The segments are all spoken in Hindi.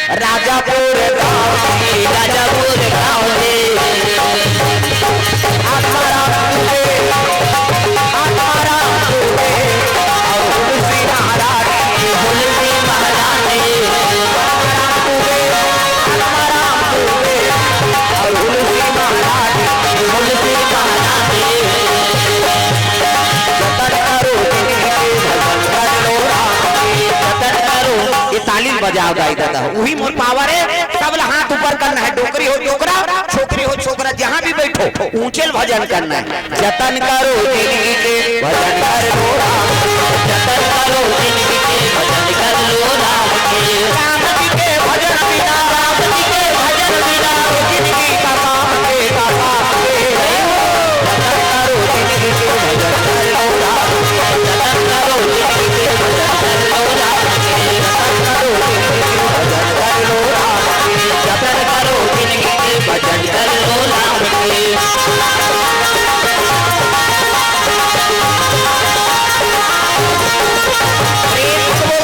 राजापुर गाँव है, राजापुर गाँव है। आत्माराम दुबे, आत्माराम दुबे और तुलसी महारानी, तुलसी महारानी। आत्माराम दुबे, आत्माराम दुबे और तुलसी महारानी, तुलसी महारानी। जतन करो भजन कर लो राम, जतन करो। ये तालीम बजाओ गाई दादा, वही मोर पावर है। तबला हाथ ऊपर करना है, डोकरी हो डोकरा, छोकरी हो छोकरा, जहाँ भी बैठो ऊंचे भजन करना है। जतन करो जिंदगी के भजन कर लो राम, जतन करो जिंदगी के भजन कर लो राम के। राम जी के भजन बिना, राम जी के भजन बिना जिंदगी का काम के, का काम के। जतन करो जिंदगी के भजन कर लो राम, जतन करो जिंदगी के भजन कर लो राम के। जतन करो जिंदगी के भजन कर लो राम के, जतन करो जिंदगी के भजन कर लो राम के।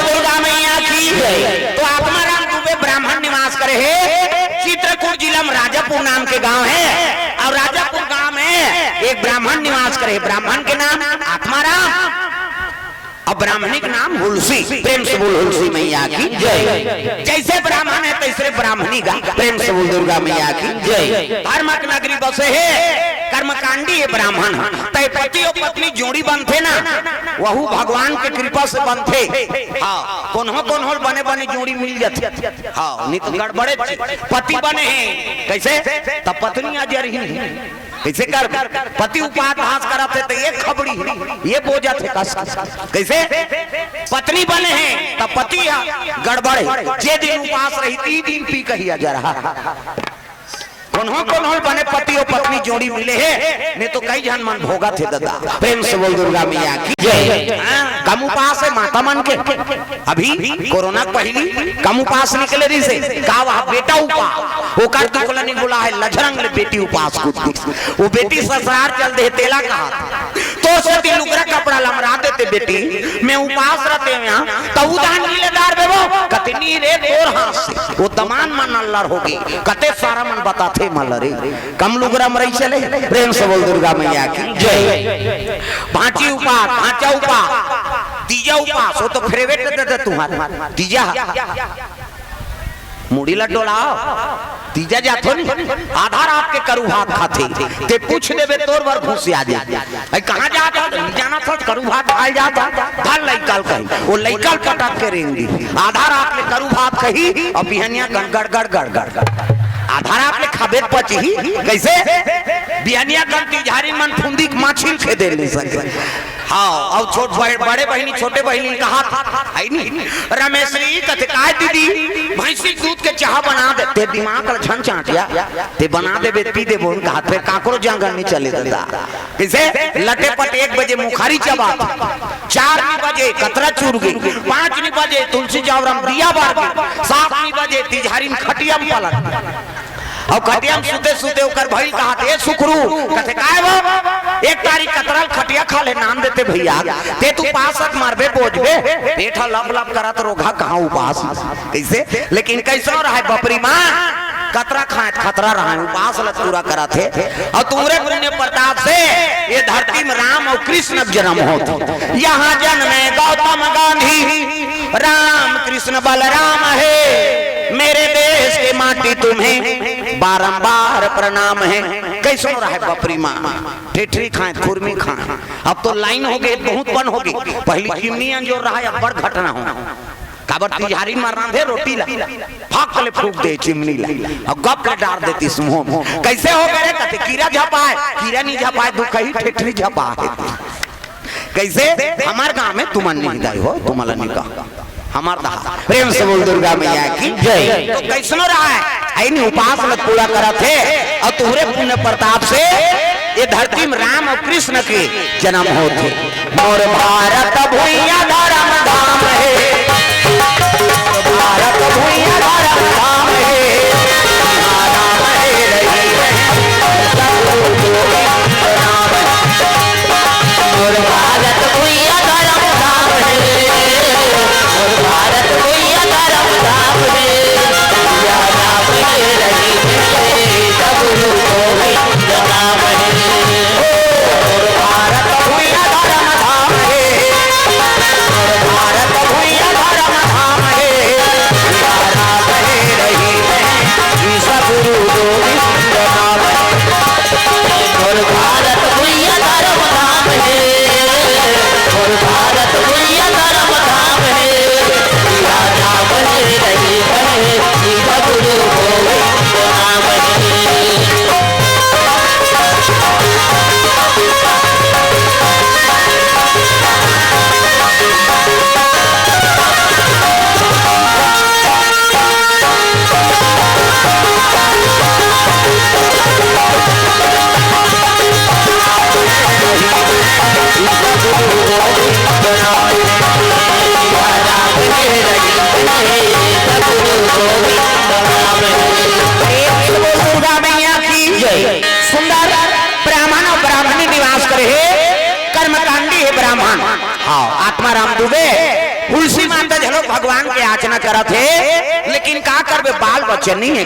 दुर्गा मैया की जय। तो आत्माराम दुबे ब्राह्मण निवास करे है। चित्रकूट जिला में राजापुर नाम के गांव है और राजापुर गांव में एक ब्राह्मण निवास करे। ब्राह्मण के नाम आत्माराम और ब्राह्मणी का नाम हुलसी। प्रेम से बोल हुलसी मैया की जय। जैसे ब्राह्मण है तैसे ब्राह्मणी का, प्रेम से बोल दुर्गा मैया की जय। धर्मक नगरी बसे है, कर्मकांडी है ब्राह्मण। तय पति और पत्नी जोड़ी बनते ना, वहु भगवान के कृपा से बनते। हाँ, कौन बने बने जोड़ी मिल जाती। हाँ, नित गड़बड़े पति बने हैं कैसे, तब पत्नी अजर ही कैसे कर पति उपहास कराते तो ये खबड़ी ये बोझा थे कैसे पत्नी बने हैं तब पति गड़बड़े। जे दिन उपवास रही 3 दिन पी कहिया जा रहा। कौन बने पति और पत्नी जोड़ी मिले है, नहीं तो कई जन मन भोगा थे दादा। प्रेम से बोल दुर्गा मैया की जय। कम उपास है माता मन के। अभी कोरोना पहली कम उपास निकले रही से का वह बेटा उपास वो कर दुकला नहीं बोला है लजरंग ले बेटी उपास कुछ वो बेटी ससुराल चल दे तेला कहा तो से लुगरा कपड़ा लमरा देते बेटी मैं उपास रहते यहाँ तो उदान नीलेदार बेबो कतनी रे तोर हाथ से वो तमान मन अल्लाह होगी कते सारा मन बताते मलरे कम लुगरा मरई चले। प्रेम से बोल दुर्गा मैया की जय। पांची उपास, पांचा उपास, तीजा उपास वो तो फेवरेट दे तुम्हारे तीजा मुड़ी लड्डोलाओ तीजा जातो नहीं आधार आपके करू भात खाते ते पूछ देबे तोर वर घुस आ जा भाई कहां जा जाना था करू भात खाल जाता धल लइकल कही वो लइकल पटक के रेंगी आधार आपने करू भात कही और बिहनिया गड़ गड़ गड़ गड़ आधार आपने खाबेत पची ही कैसे बिहनिया गंती झारी मन फुंदी माछिल खे दे ले सके। हाँ और छोट बड़े बहनी छोटे बहनी का हाथ है नहीं रमेशरी कथे काय दीदी भैंसी दूध के चाह बना दे ते दिमाग का छन चाटिया ते बना दे बेटी दे बोल का हाथ पे काकरो जंगल नहीं चले दादा कैसे लटे पट 1 बजे मुखारी चबा 4 बजे कतरा चूर गई 5 बजे तुलसी जावरम दिया बार 7 बजे तिजहारी खटिया में पलट और खटिया में सुते सुते ओकर भइल कहा ए सुखरू कथे काय वो 1 तारीख कतरल खटिया खा ले नाम देते भैया ते तू पासक मारबे बोझबे पेठा लब लब करत रोगा कहां उपास कैसे लेकिन कैसा रहा है बपरी मां कतरा खाए खतरा रहा है उपास ल पूरा करा थे और तुमरे पुण्य प्रताप से ये धरती में राम और कृष्ण जन्म होते यहाँ जन्मे गौतम गांधी राम कृष्ण बलराम है मेरे देश के माटी तुम्हें बारंबार प्रणाम है। कैसे रहा है बपरी माँ ठेठरी खाए खुरमी खाए अब तो लाइन हो गई बहुत बन हो गई पहली चिमनियां जो रहा है अब बड़ घटना हो काबर तिजहारी मारना दे रोटी ला फाक ले फूक दे चिमनी ला और गप ले डाल देती समूह कैसे हो गए कहते कीड़ा झपाए कीड़ा नहीं झपाए दुख ही ठेठरी झपाए कैसे हमारे गांव में तुमन नहीं दाई हो तुमला नहीं कहा हमारा प्रेम से बोल दुर्गा मैया की जय। तो कैसनो रहा है ऐनी उपास में पूरा करा थे और तुहरे पुण्य प्रताप से ये धरती में राम और कृष्ण के जन्म होते मोर भारत भूइया धर्म धाम है भारत भूइया धर्म धाम है राम है रही मोर भारत भूइया धर्म धाम है भारत भैया धर्म धाम है आत्माराम दुबे तुलसी माता झलो भगवान के याचना करा थे, लेकिन का करबे बाल बच्चे नहीं है।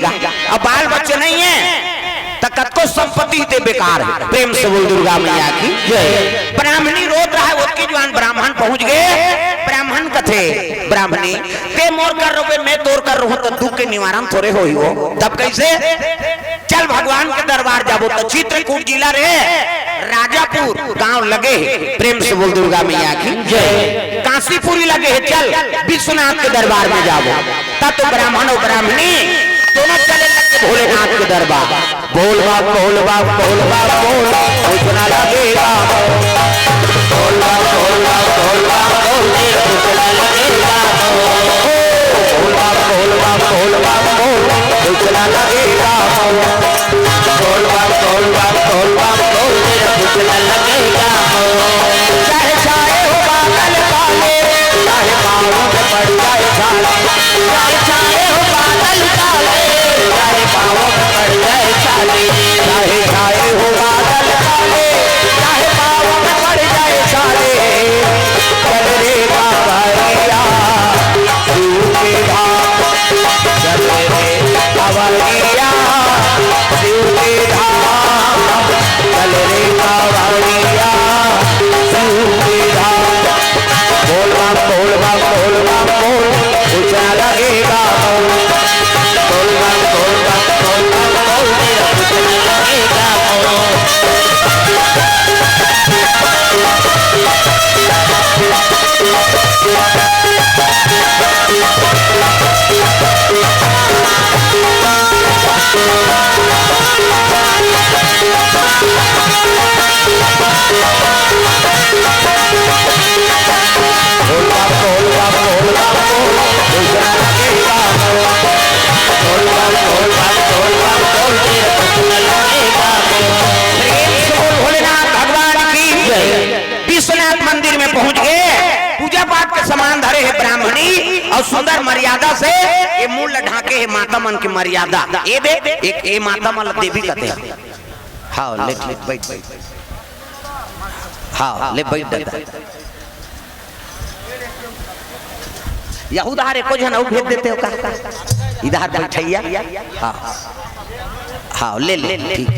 अब बाल बच्चे नहीं है तो कतको संपत्ति ते बेकार है। प्रेम से बोल दुर्गा मैया की जय। ब्राह्मणी रोत रहा है, उसकी जवान ब्राह्मण पहुंच गए। ब्राह्मण कथे ब्राह्मणी ते मोर कर रहे मैं तोर कर रहा हूं तो दुख के निवारण थोड़े हो ही हो। तब कैसे चल भगवान के दरबार जाबो तो चित्रकूट जिला रे राजापुर गांव लगे। प्रेम से बोल दुर्गा मैया की जय। काशीपुरी लगे है, चल विश्वनाथ के दरबार में जाबो। तब तो ब्राह्मण और ब्राह्मणी दोनों चले लगे भोलेनाथ के दरबार। बोल बाप बोल बाप बोल बाप बोल उतना लगेगा। बोल बाप बोल बाप बोल बाप बोल उतना लगेगा। बोल बाप बोल बाप बोल बाप बोल उतना लगेगा। बोल बाप बोल बाप बोल बाप बोल उतना लगेगा। चाहे चाहे हो बादल काले, चाहे पाँव में पड़ जाए छाले, चाहे चाहे हो बादल काले, चाहे पाँव में पड़ जाए छाले, चाहे चाहे हो बादल काले, चाहे पाँव में पड़ जाए छाले। चल रे कावड़िया शिव के धाम, चल रे कावड़िया शिव के धाम, चल रे कावड़िया शिव के धाम। बोल बाप बोल बाप बोल बाप बोल ऊंचा लगेगा। बोल बाप बोल बाप बोल बाप बोल ऊंचा लगेगा। विश्वनाथ मंदिर में पहुंच गए। पूजा पाठ के सामान धरे है ब्राह्मणी और सुंदर मर्यादा से ये मूल ढाके है माता मन की मर्यादा। ये दे एक ये माता मन देवी कहते हैं। हाँ ले बैठ बैठ, हाँ ले बैठ। यहूदार एको जन भेज देते हो का इधर बैठैया। हाँ हाँ ले ले ठीक।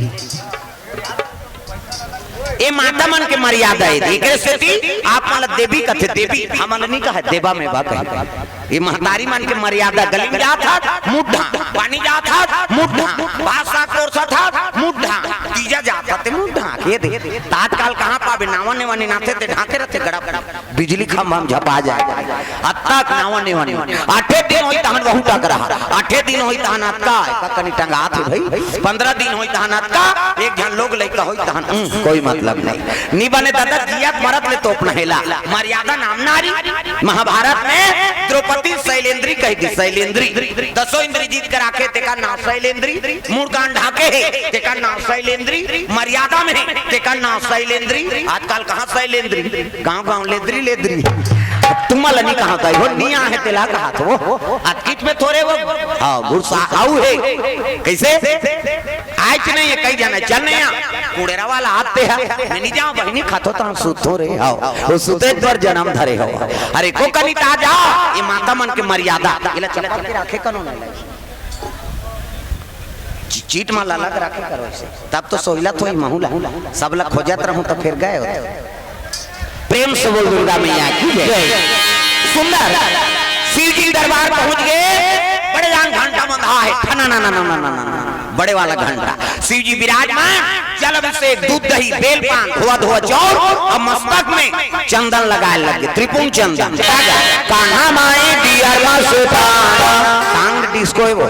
ये माता मन के मर्यादा है। आप मतलब देवी कथे देवी हमन नहीं कहे देवा में बा कहे। ये महतारी मन के मर्यादा गली में जात था मुड्ढा, पानी जात था मुड्ढा, भाषा कोर्सा था मुड्ढा, तीजा जाता थे मुड्ढा। के दे तात्काल कहां पावे नावने वाने नाथे ते ढाके रहते गड़ा गड़ा बिजली खंभा में झपा जाए। अत्ता नावने वाने 8 दिन होई तहन बहु टक रहा, 8 दिन होई तहन अत्ता का कनी टंगा थे भाई, 15 दिन होई तहन अत्ता एक जन लोग लइका होई तहन कोई मतलब नहीं बने। दादा जिया मरत ले तो अपना हेला मर्यादा नाम नारी। महाभारत में द्रौपदी शैलेंद्री कही थी। शैलेंद्री 10 इंद्री जीत कर आके तेका नाम शैलेंद्री, मूड कांड ढाके है तेका नाम शैलेंद्री, मर्यादा में तेका नाम शैलेंद्री। आजकल कहाँ शैलेंद्री, गांव गांव लेद्री लेद्री। तुम्हारा नहीं कहा था वो निया है तेला कहा तो आज किच में थोड़े वो हाँ गुस्सा आऊ है कैसे आज नहीं है कई जाना चल नहीं कुड़ेरा वाला आते हैं नहीं जाओ बहनी खातो तो सुतो रे आओ वो सुते पर जन्म धरे हो। अरे को कनी ता जाओ ये माता मन के मर्यादा इला चला के रखे कनो नहीं चीट माला लग रखे करो ऐसे तब तो सोहिला थोड़ी महूला सब लग खोजत रहूं तो फिर गए होते। प्रेम से बोल दुर्गा मैया की जय। सुंदर शिव जी दरबार पहुंच गए। बड़े जान घंटा बंधा है ना ना ना ना ना ना बड़े वाला घंटा। शिव जी विराजमान जल अभिषेक दूध दही बेल पान धोआ धोआ चौर और मस्तक में चंदन लगाए लगे त्रिपुंग चंदन। कान्हा माई डियर मस्ताना कांग डिस्को है वो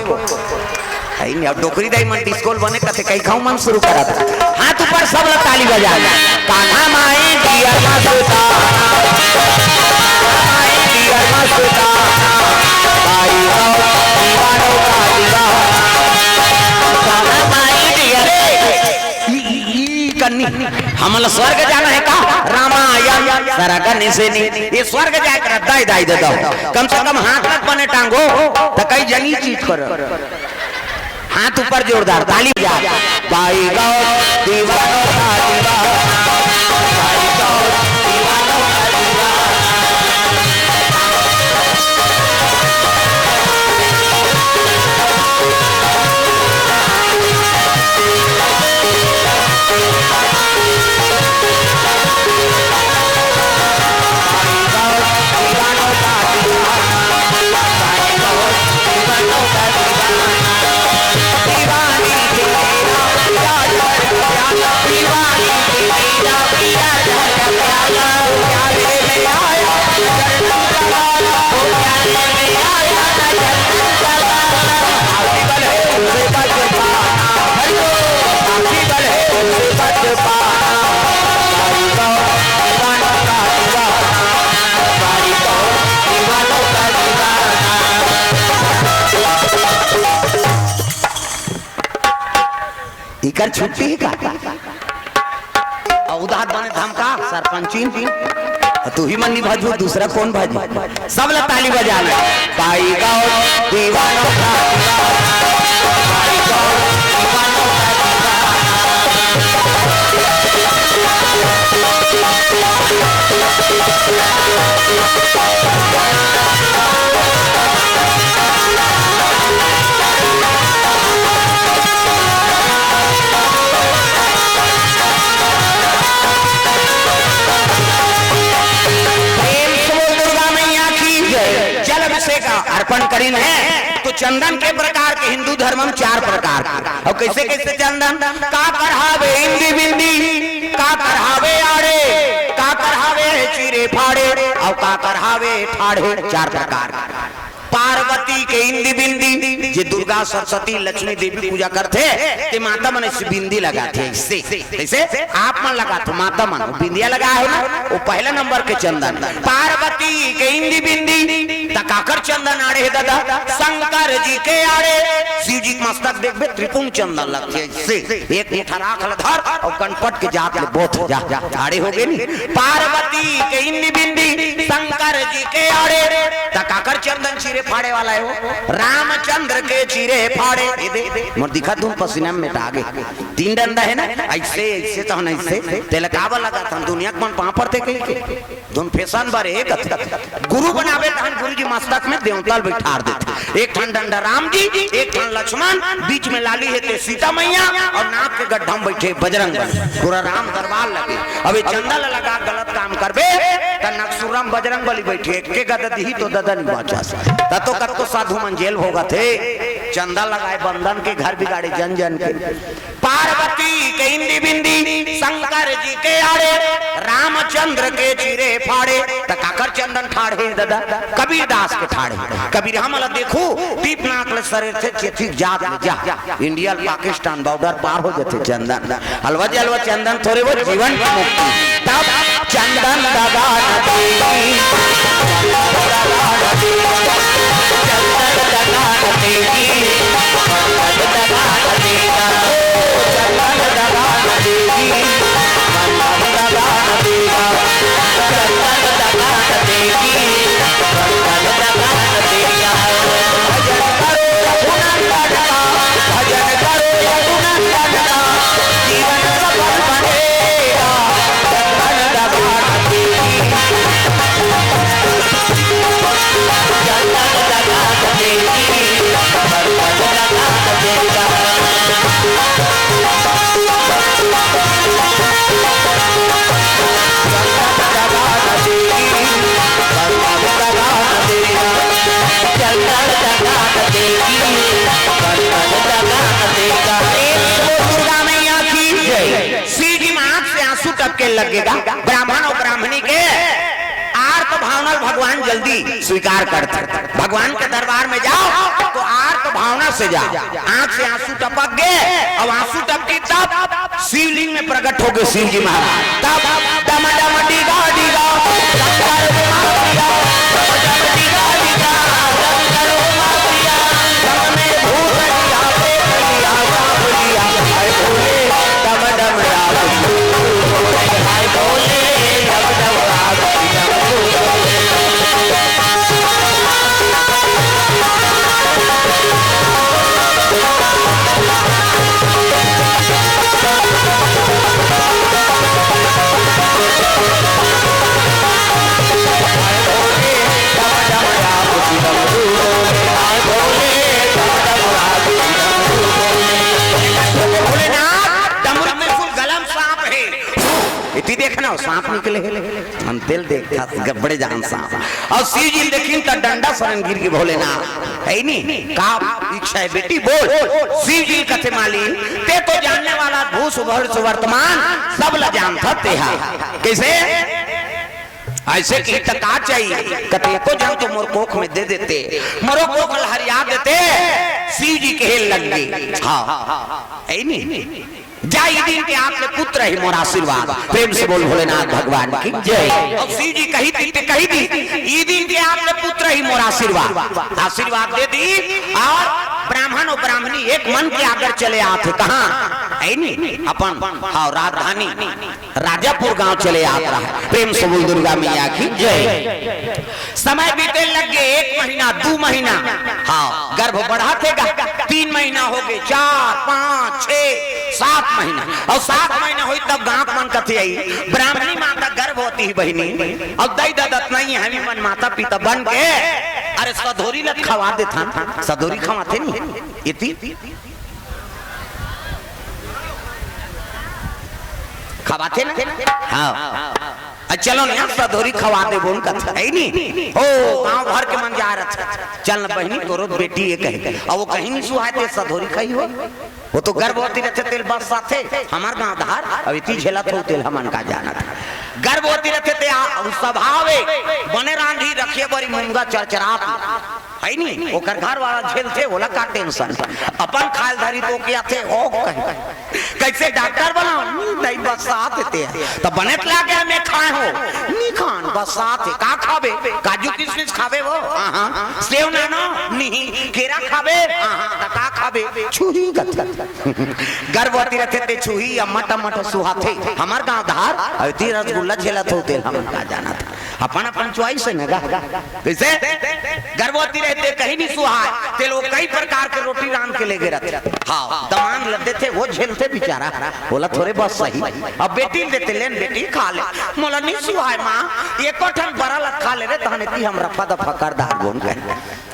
अब डोकरी दाई मन डिस्को बने कथे कई खाऊ मन शुरू करा था। हाथ ऊपर सब लोग ताली बजा कान्हा माई डियर मस्ताना माई डियर मस्ताना भाई दीवानों का दीवाना कान्हा माई डियर कन्नी हमला स्वर्ग जाना है का रामायण सारा करने से नहीं ये स्वर्ग जाए कर दाई दाई दे दो कम से कम हाथ तक बने टांगो तो कई जनी चीज करो हाथ ऊपर जोरदार ताली बजा भाई गौ दीवानों का दीवाना भाई गौ दीवानों का दीवाना इकर छुट्टी का उदार बने धमका सरपंची तू ही मन्नी भाजू दूसरा कौन भाजू सब लोग ताली बजा ले भाई गाओ दीवानों का भाई गाओ दीवानों अर्पण करीन है तो चंदन के प्रकार के हिंदू धर्म में 4 प्रकार और कैसे कैसे चंदन का करहावे हिंदी बिंदी का करहावे आड़े का करहावे चीरे फाड़े और का करहावे ठाड़े 4 प्रकार पार्वती के हिंदी बिंदी जे दुर्गा सरस्वती लक्ष्मी देवी पूजा करते ते माता मन से बिंदी लगाते इससे कैसे आप मन लगाते माता मन बिंदिया लगा है ना वो पहला नंबर के चंदन पार्वती के हिंदी बिंदी तकाकर चंदन आड़े है दादा शंकर जी के आड़े शिव जी मस्तक देखबे त्रिपुंग चंदन लगते इससे एक मुठा राख धर और कनपट के जात ले बोथ जा आड़े हो गए नी पार्वती के हिंदी बिंदी शंकर जी के आड़े तकाकर चंदन चीरे फाड़े वाला है वो रामचंद्र के चीरे फाड़े दे मोर दिखा तुम पसीना में मिटा गए 3 डंडा है ना ऐसे ऐसे तो नहीं ऐसे तेलकावा लगा था दुनिया के मन पापड़ थे के दोन फैशन बारे एक गुरु बनावे तहन गुरु जी मस्तक में देवताल बैठार देते एक ठन डंडा राम जी एक ठन लक्ष्मण बीच में लाली है ते सीता मैया और नाक के गड्ढा में बैठे बजरंग बली पूरा राम दरबार लगे अबे चंदन लगा गलत काम करबे त नक्सुरम बजरंग बली बैठे एक के गद दी तो ददन बाचा तो कतो साधु मन जेल होगा थे चंदा लगाए बंधन के घर बिगाड़े जन जन के पार्वती के हिंदी बिंदी शंकर जी के आड़े रामचंद्र के चीरे फाड़े तकाकर चंदन ठाड़े दादा कबीर दास के ठाड़े कबीर हमला देखो दीप नाकल सरे थे चेथिक जात जा इंडिया पाकिस्तान बॉर्डर पार हो जाते चंदन हलवा जलवा चंदन थोड़े वो जीवन की मुक्ति तब चंदन दादा लगेगा ब्राह्मण और ब्राह्मणी के आर्त भावना भगवान जल्दी स्वीकार करते भगवान के दरबार में जाओ तो आर्त भावना से जाओ आंख से आंसू टपक गए और आंसू टपकी तब शिवलिंग में प्रकट हो गए शिव जी महाराज तब डम डम डीगा डीगा देखना सांप निकले हम दिल देखा गब्बड़े जान सांप और शिव जी देखिन त डंडा सरन गिर के भोलेनाथ है नी का इच्छा है बेटी बोल शिव जी कथे माली ते तो जानने वाला भूष भविष्य वर्तमान सब ल जानता ते है कैसे ऐसे की टका चाहिए कते को जब तो मोर कोख में दे देते मोरो कोख लहरिया देते शिव जी के लग गई हां है नी जाई दिन के आपने पुत्र ही मोर आशीर्वाद प्रेम से बोल भोलेनाथ भगवान की जय और शिव जी कही दी ई दिन के आपने पुत्र ही मोर आशीर्वाद दे दी और ब्राह्मण और ब्राह्मणी एक मन के आकर चले आते कहां है नहीं अपन हाँ राजधानी राजापुर गांव चले आ रहा है। प्रेम से बोल दुर्गा मैया की जय। समय बीते लग गए 1 महीना 2 महीना, हाँ गर्भ बढ़ातेगा 3 महीना हो गए, 4 5 6 7 महीना और 7 महीना हुई तब गांव मन कथे आई ब्राह्मणी माता गर्भ होती ही बहनी और दई ददत नहीं है हमें मन माता पिता बन गए। अरे सधोरी लग खवा देता, सधोरी खवाते नहीं इतनी खवाते ना हाँ चलो ना सधोरी खवा दे बोल कथा है नहीं ओ गांव भर के मन जा रहा चल न बहनी तोरो बेटी ये कहे और वो कहीं नहीं सुहाते सधोरी खाई हो वो तो गर्भवती रहते तेल बस साथे हमार गांव धार अब इतनी झेला तो तेल हमन का जाना था गर्भवती रहते थे स्वभाव बने रांधी रखिए बड़ी मुंगा चरचरात है नहीं ओकर घर वाला झेलते बोला का टेंशन अपन खाल धरी तो क्या थे ओ कैसे डॉक्टर बनाओ नहीं बस साथ देते हैं तो बने लागे हमें खाए हो नहीं खान बस साथ है का खावे काजू किशमिश खावे वो हां सेव नानो नहीं केरा खावे हां का खावे छुही गर्भवती रहते थे छुही या मट मट सुहाते हमार गांव धार और ती रसगुल्ला झेला तो तेल हम का जाना था अपन अपन चॉइस है ना कैसे गर्भवती रहते कहीं नहीं सुहाए तेल वो कई प्रकार के रोटी रान के ले गए रहते हाँ दमान लदे थे वो झेलते बेचारा बोला थोड़े बस सही अब बेटी देते लेन बेटी खा ले मोला नहीं सुहाए माँ एको ठन बड़ा लग खा ले रे तहने ती हम रफा दफा कर दार बोल गए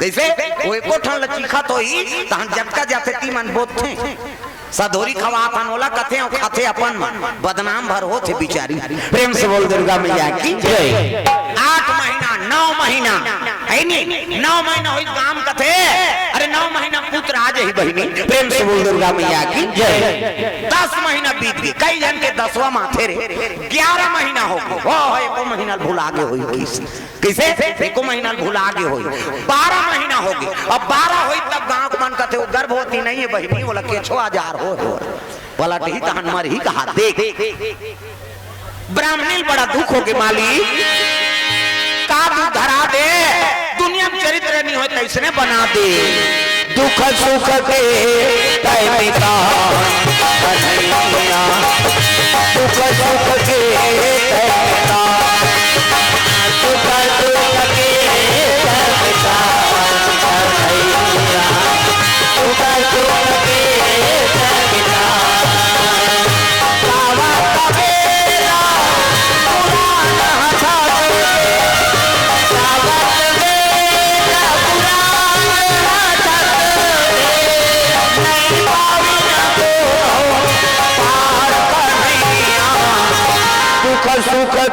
कैसे वो एको ठन लचीखा तो ही तहन जबका जाते ती मन बोत थे सधोरी खवा पनोला कथे और खाते अपन बदनाम भर हो थे बिचारी। प्रेम से बोल दुर्गा मैया की जय। 8 महीना 9 महीना है नहीं 9 महीना हुई काम कथे अरे 9 महीना पुत्र आज ही बहनी। प्रेम से बोल दुर्गा मैया की जय। 10 महीना बीत गए कई जन के 10वां माथे रे 11 महीना हो गए वो एको महीना भूला के हुई कैसे एको महीना भूला के हुई 12 महीना हो गए अब 12 हुई तब गांव मन कथे वो गर्भवती नहीं है बहनी बोला केछो हजार हो बोला ही तहन मर ही कहा देख ब्राह्मणी बड़ा दुख हो के मालिक का तू धरा दे दुनिया में चरित्र नहीं होता इसने बना दे दुख सुख के टाइम का दुख सुख के टाइम का दुख सुख के टाइम का दुख सुख के सुख के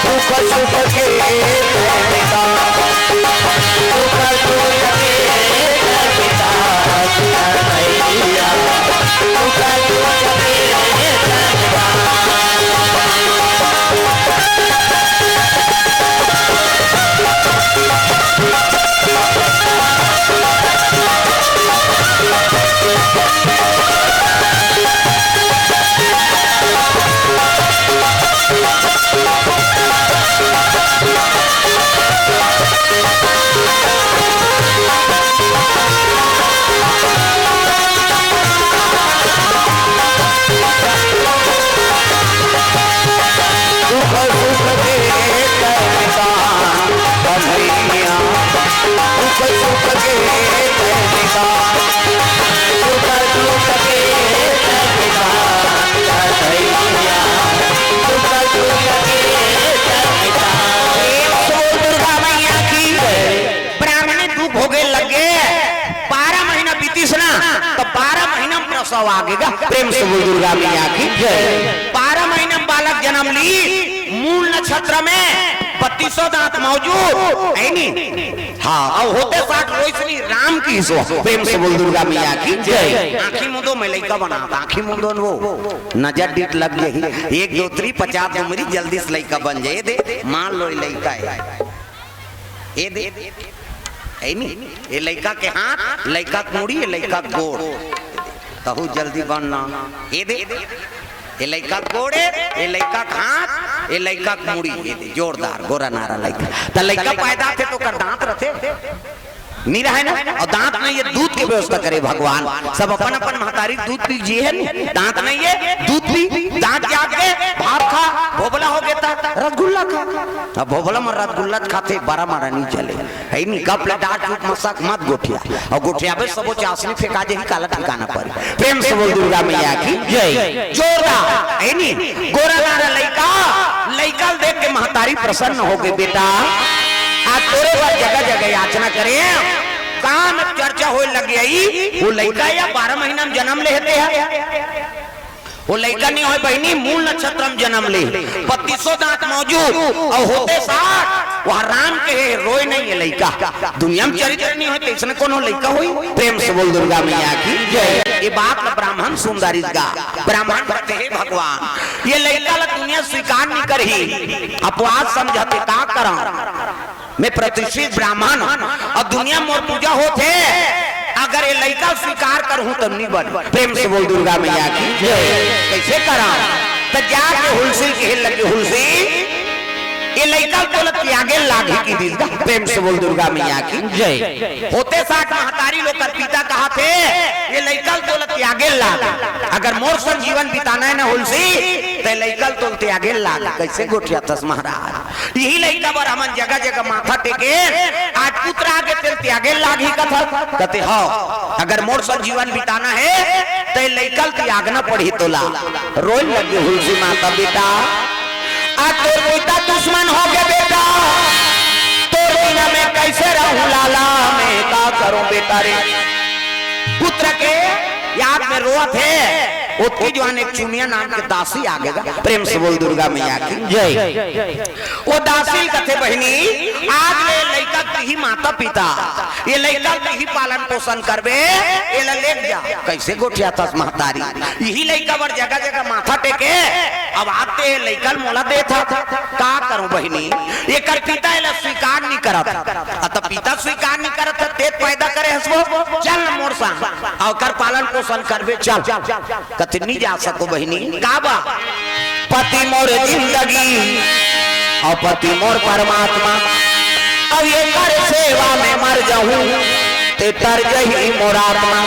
सुख सुख के आगेगा। प्रेम से बोल दुर्गा मैया की जय। 12 महीने में बालक जन्म ली मूल नक्षत्र में 32 दांत मौजूद है नहीं हाँ और होते 60 रोशनी राम की सो। प्रेम से बोल दुर्गा मैया की जय। आँखी मुंदो में लड़का बना आँखी मुंदो वो नजर डीट लग गई 1 2 3 50 उम्री जल्दी से लड़का बन जाए दे मान लो लड़का है ये दे है नहीं ये लड़का के हाथ लड़का मुड़ी ये लड़का गोड़ तहु जल्दी बनना ये दे ये लड़का गोड़े ये लड़का हाथ ये लड़का मुड़ी ये दे जोरदार गोरा नारा लड़का तो लड़का पैदा थे तो कर दांत रथे नीरा है ना, और दांत नहीं है, दूध की व्यवस्था करे भगवान। सब अपन अपन महतारी दूध पी जी है, दांत नहीं है, दूध पी, दांत के आगे भाप खा, भोबला हो गया था रसगुल्ला खा। अब भोबला में रसगुल्ला खाते 12 मारा नहीं चले है नहीं, कप डाट चूट मसाक मत गोठिया, और गोठिया पे सबो चासनी फेंका जे काला ठिकाना पर। प्रेम से बोल दुर्गा मैया की जय। जोरदार है नहीं, गोरा नारा लइका लइका देख के महतारी प्रसन्न हो गई। बेटा आज तोरे बार जगह जगह याचना करे, कहाँ में चर्चा हो लग गई, वो लइका या 12 महीना में जन्म लेते हैं, वो लइका नहीं हो बहनी, मूल नक्षत्र में जन्म ले, 32 दांत मौजूद और होते 60, वह राम के रोए नहीं है लइका। दुनिया में चरित्र नहीं होते इसने कौन लइका हुई। प्रेम से बोल दुर्गा मैया की जय। ये बात ब्राह्मण सुंदरी का ब्राह्मण कहते हैं भगवान ये लइका ला दुनिया स्वीकार नहीं करही, अपवाद समझते का करा, मैं प्रतिष्ठित ब्राह्मण और दुनिया मोर पूजा होते, अगर ये लइका स्वीकार करूं तो नहीं बन। प्रेम से बोल दुर्गा मैया की जय। कैसे करा तो जाके हुलसी के लगे, हुलसी ये लइका बोल त्यागे लागी की दिल। प्रेम से बोल दुर्गा मैया की जय। होते 60 महतारी लोग का पिता कहा थे, ये लइका बोल त्यागे लाग, अगर मोर संग जीवन बिताना है ना हुलसी तो लइका तो त्यागे लाग। कैसे गोठिया तस महाराज, यही लइका पर हमन जगह जगह माथा टेके, आज पुत्र आगे तेल त्यागे लाग ही कथा कहते हो, अगर मोर संग जीवन बिताना है तो लइका त्यागना पड़ी तोला। रोई लगे हुलसी माता, बेटा आज तोर पिता दुश्मन हो गए बेटा, तोर बिना मैं कैसे रहूं लाला, मैं का करूं बेटा रे। पुत्र के याद में रोत है, उसकी जवान एक चुनिया नाम के दासी आ गएगा। प्रेम से बोल दुर्गा मैया की जय। वो दासी कथे बहनी आज ले लइका की ही माता पिता, ये लइका की ही पालन पोषण करबे, ये ले जा। कैसे गोठिया तस महतारी, यही लइका बर जगह जगह माथा टेके, अब आते लइका मोला दे था, का करूं बहनी, ये कर पिता ये स्वीकार नहीं करत, अत पिता स्वीकार नहीं करत ते पैदा करे हसबो, चल मोर संग और कर पालन पोषण करबे, चल कते नहीं जा सको बहनी। काबा पति मोर जिंदगी और पति मोर परमात्मा, अब ये कर सेवा में मर जाऊं ते तर गई मोर आत्मा।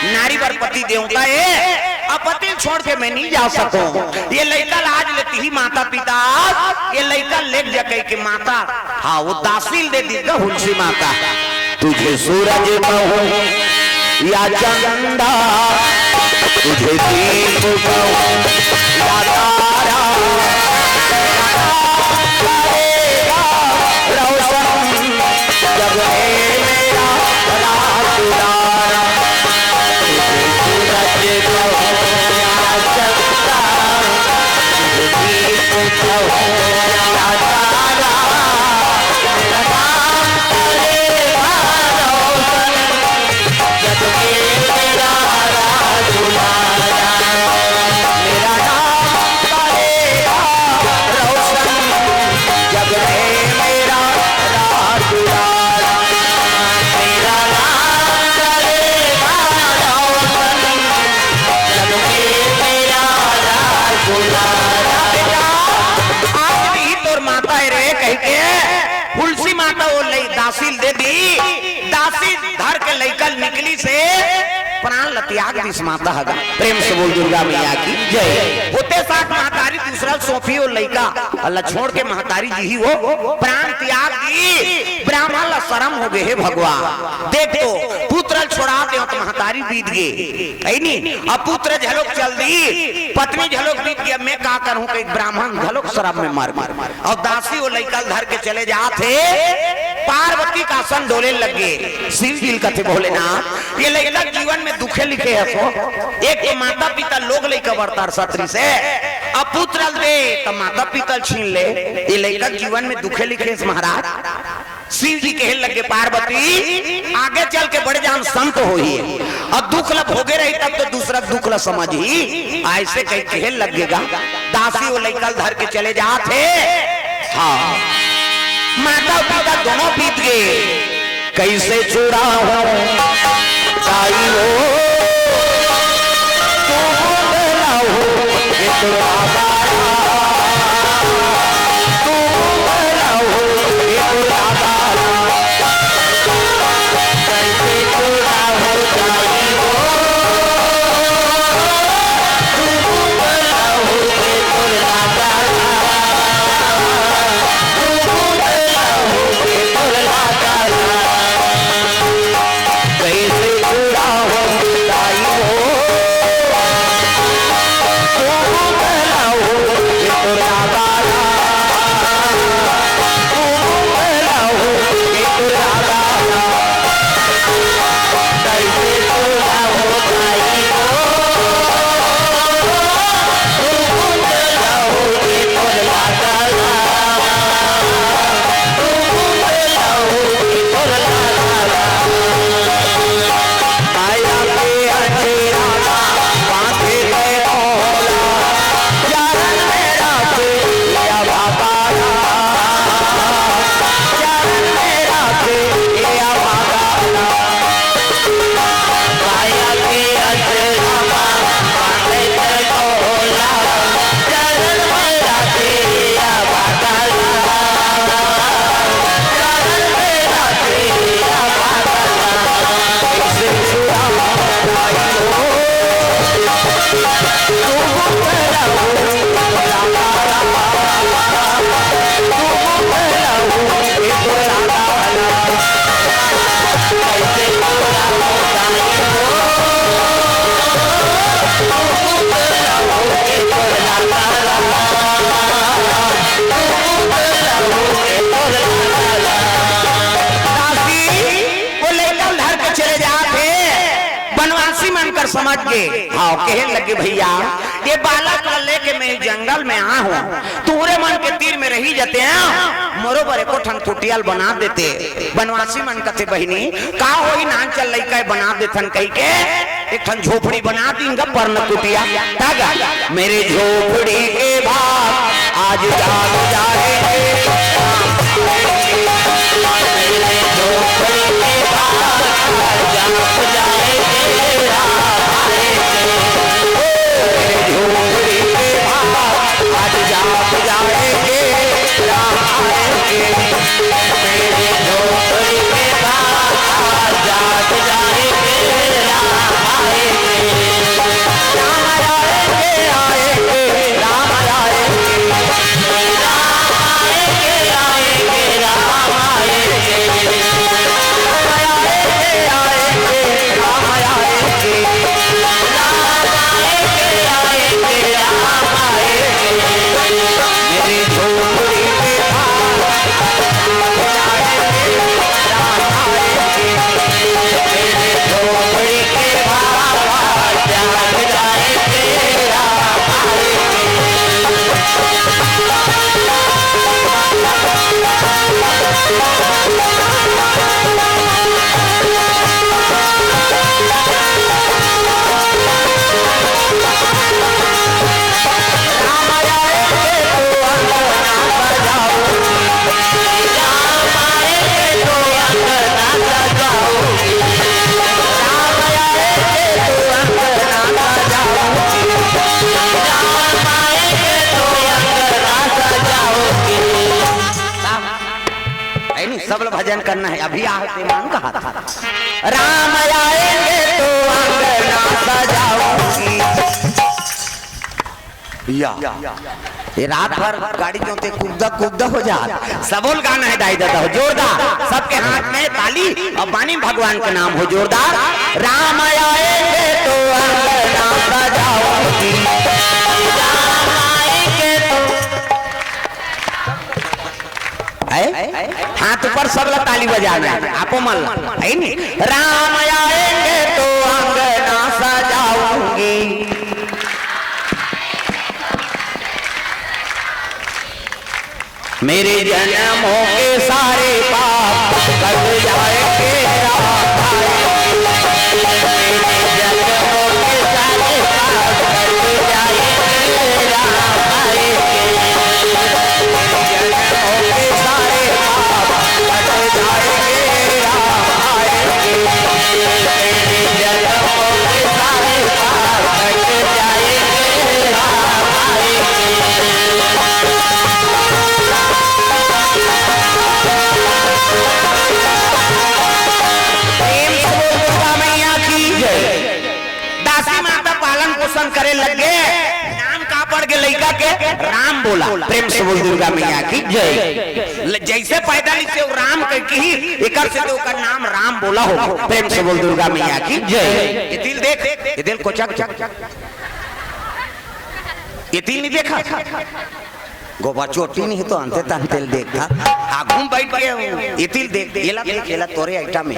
नारी पर पति देवता है, अब पति छोड़ के मैं नहीं जा सकूं। ये लइका आज लेती ही माता पिता, ये लइका लेक जगह के माता, हाँ वो दासील दे दी हुलसी माता। तुझे सूरज कहूं या चंदा, तुझे दीप कहूं या तारा, करेगा रोशन जब मेरा रात उजाला। तुझे सूरज कहूं या चंदा, तुझे दीप कहूं या तारा, मेरा नाम करेगा रोशन जब मेरा रात उजाला। मेरा नाम करेगा रोशन जब मेरा रात उजाला। मेरा नाम करेगा रोशन जब मेरा रात उजाला। आज भी तोर माता है रे कह के तुलसी माता वो दासील दे दी, दासी धर के लइकल निकली से प्राण लत्याग दिस माता हगा। प्रेम से बोल दुर्गा मैया की जय। होते 60 महतारी दूसरा सोफी और लइका अल्लाह छोड़ के महतारी जी ही वो प्राण त्याग दी। ब्राह्मण ला शर्म हो गए हे भगवान, देखो पुत्र छोड़ा दे तो महतारी बीत गए है नी, अब पुत्र झलोक चल दी, पत्नी झलोक बीत गया, मैं का करूं कि ब्राह्मण झलोक शर्म में मर और दासी वो लइका धर के चले जाते। पार्वती का आसन डोले लगे, शिव जी कथे बोले ना ये लइका जीवन में दुखे लिखे है सो एक माता पिता लोग लइका बरतार सत्री से, अब पुत्र दे तो माता पिता छीन ले, ये लइका जीवन में दुखे लिखे महाराज। शिव जी कहे लगे पार्वती आगे चल के बड़े जान संत हो ही है, अब दुख लब हो गए रही तब तो दूसरा दुख ला समझ ही ऐसे कहीं कहे लगेगा। दासी वो लइका धर के चले जाते, हाँ माता पिता दोनों बीत गए, कैसे चुरा हो ताई हो तू पूरा हो दाई हो समझ के हाँ कहने लगे भैया ये बालक लेके मैं जंगल में आ हूँ तूरे मन के तीर में रही जाते हैं मोरो बरे को ठन कुटियाल बना देते बनवासी मन कथे बहिनी का होई नान चल लइका बना देथन कही के एक ठन झोपड़ी बना दूंगा पर्ण कुटिया तागा मेरे झोपड़ी के भाग आज जाग जाए मेरे झोपड़ी के भाग जाग जाए झोपड़ी के भाग आज जाग जाएंगे राम आएंगे मेरे झोपड़ी के भाग आज जाग जाएंगे राम आएंगे राम आएंगे आएंगे राम आएंगे राम आएंगे आएंगे राम आएंगे राम आएंगे आएंगे राम आएंगे मेरी झोपड़ी के भाग मेरे झोपड़ी के भाग जाग जाएंगे राम आएंगे सब लोग भजन करना है अभी आते मान कहा था राम आएंगे तो अंगना सजाऊंगी या ये रात भर गाड़ी जो ते कुब्दा हो जा सबोल गाना है दाई दादा हो जोरदार सबके हाथ में ताली और बानी भगवान का नाम हो जोरदार राम आएंगे तो अंगना सजाऊंगी राम आएंगे तो हाथ ऊपर सब लोग ताली बजाना है आपो मल है नहीं राम आएंगे तो अंगना सजाऊंगी मेरे जन्मों के सारे पाप कट जाएंगे राम आएंगे मेरे जन्मों के सारे पाप कट जाएंगे राम आएंगे जन्मों के सारे पाप कट जाएंगे राम आएंगे मेरे जन्मों के सारे पाप कट जाएंगे राम आएंगे करे लगे नाम का पड़ के लड़का के राम बोला प्रेम से बोल दुर्गा मैया की जय जैसे पैदा पैदल से वो राम के की एकर से तो का नाम राम बोला हो। प्रेम से बोल दुर्गा मैया की जय। ये दिल देख, ये दिल को चक चक, ये दिल नहीं देखा गोबर चोटी नहीं तो अंते तंते देखा आगुम बैठ के ये दिल देख, येला देख, येला तोरे आइटा में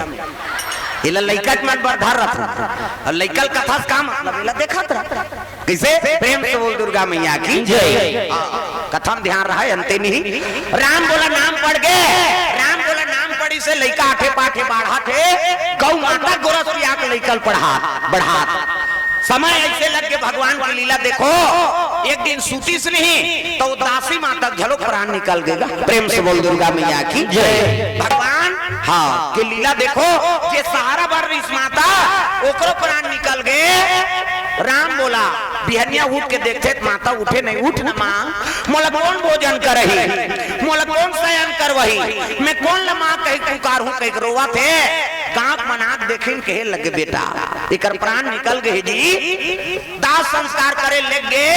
येला लइका मन बर धर रहा और लइकल कथा का मतलब येला देखत रहा कैसे। प्रेम से बोल दुर्गा मैया की जय। कथम ध्यान रहा है अंते नहीं। राम बोला नाम पड़ गए, राम बोला नाम पड़ी से लइका आठे पाठे बाढ़ा थे गौ माता गोरस पिया के लइकल बढ़ा समय ऐसे लग के भगवान की लीला देखो। एक दिन सूती से नहीं तो दासी माता झलो प्राण निकल गएगा। प्रेम से बोल दुर्गा मैया की जय। भगवान हाँ की लीला देखो, ये सहारा भर इस माता ओकरो प्राण निकल गए। राम बोला बिहनिया उठ के देखते माता उठे नहीं, उठ न माँ, मोला कौन भोजन करही, मोला कौन शयन करवही, मैं कौन ल माँ कहीं पुकार हूँ कहीं रोवा थे कांप मनाक देखें कहे लगे बेटा इकर प्राण निकल गए जी। दास संस्कार करे लग गए,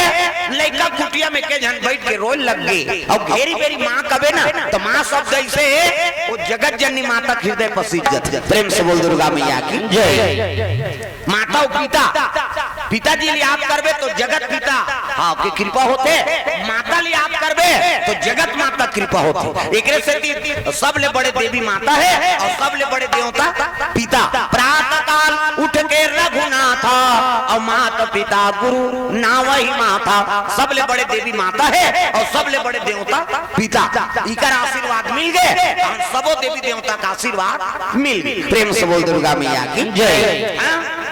लइका कुटिया में के जन बैठ के रोज लग गए और घेरी बेरी माँ कबे ना तो माँ शब्द ऐसे वो जगत जननी माता हृदय पसीजत। प्रेम से बोल दुर्गा मैया की जय। माता और पिता, पिताजी याद करबे तो जगत पिता हाँ की कृपा होते, माता ले याद करबे तो जगत माता कृपा होते। एकरे से सब ले बड़े देवी माता है और सब ले बड़े देवता पिता। प्रातः काल उठ के रघुनाथ और माता पिता गुरु नावही माता, सब ले बड़े देवी माता है और सब ले बड़े देवता पिता। इकर आशीर्वाद मिल गए, हम सबो देवी देवता का आशीर्वाद मिल गए। प्रेम से बोल दुर्गा मैया की जय।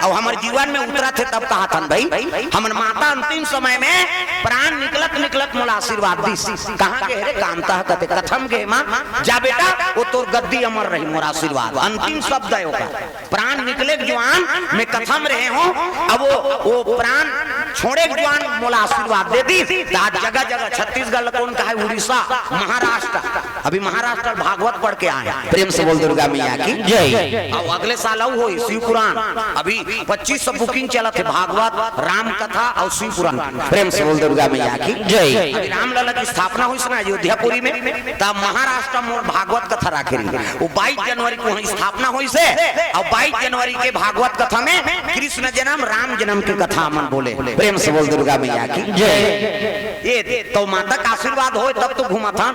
और हमारे जीवन में उतरा थे तब कहा था भाई हमारे माता अंतिम समय में प्राण निकलत निकलत मोला आशीर्वाद दी। कहाँ के रे कामता कहते कथम के माँ जा बेटा वो तोर गद्दी अमर रही मोर आशीर्वाद। अंतिम शब्द है होगा प्राण निकले जवान में कथम रहे हो, अब वो प्राण छोड़े जवान मोला आशीर्वाद दे दी। आज जगह जगह छत्तीसगढ़ कौन का है, उड़ीसा, महाराष्ट्र, अभी महाराष्ट्र भागवत पढ़ के आए। प्रेम से बोल दुर्गा मैया की जय। और अगले साल हो शिव पुराण, अभी 2500 बुकिंग चला थे भागवत, राम कथा और शिव पुराण। प्रेम से बोल दुर्गा मैया की जय। अभी रामलला की स्थापना हुई ना अयोध्यापुरी में, तब महाराष्ट्र में भागवत कथा रखे वो 22 जनवरी को स्थापना हुई से और 22 जनवरी के भागवत कथा में कृष्ण जन्म राम जन्म की कथा मन बोले। प्रेम से बोल दुर्गा मैया की जय। ये तो माता का आशीर्वाद हो तब तो घुमा था।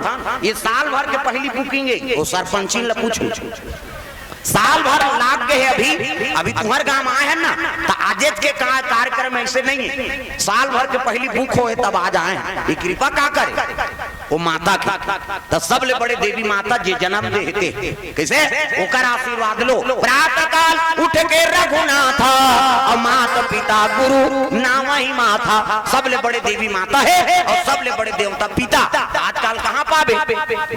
ये साल भर के पहली बुकिंग है वो सरपंची ल पूछो साल भर लाग गए अभी तुम्हारे गांव आए हैं ना तो आज के कार्यक्रम ऐसे नहीं है, साल भर के पहली बुक हो तब आज आए। ये कृपा का करे वो माता की तो सब ले बड़े देवी माता जी जन्म देते कैसे ओकर आशीर्वाद लो। प्रातः काल उठ के रघुनाथ और माता पिता गुरु नावही माता, सब ले बड़े देवी माता है और सब ले बड़े देवता पिता। आजकल कहाँ पावे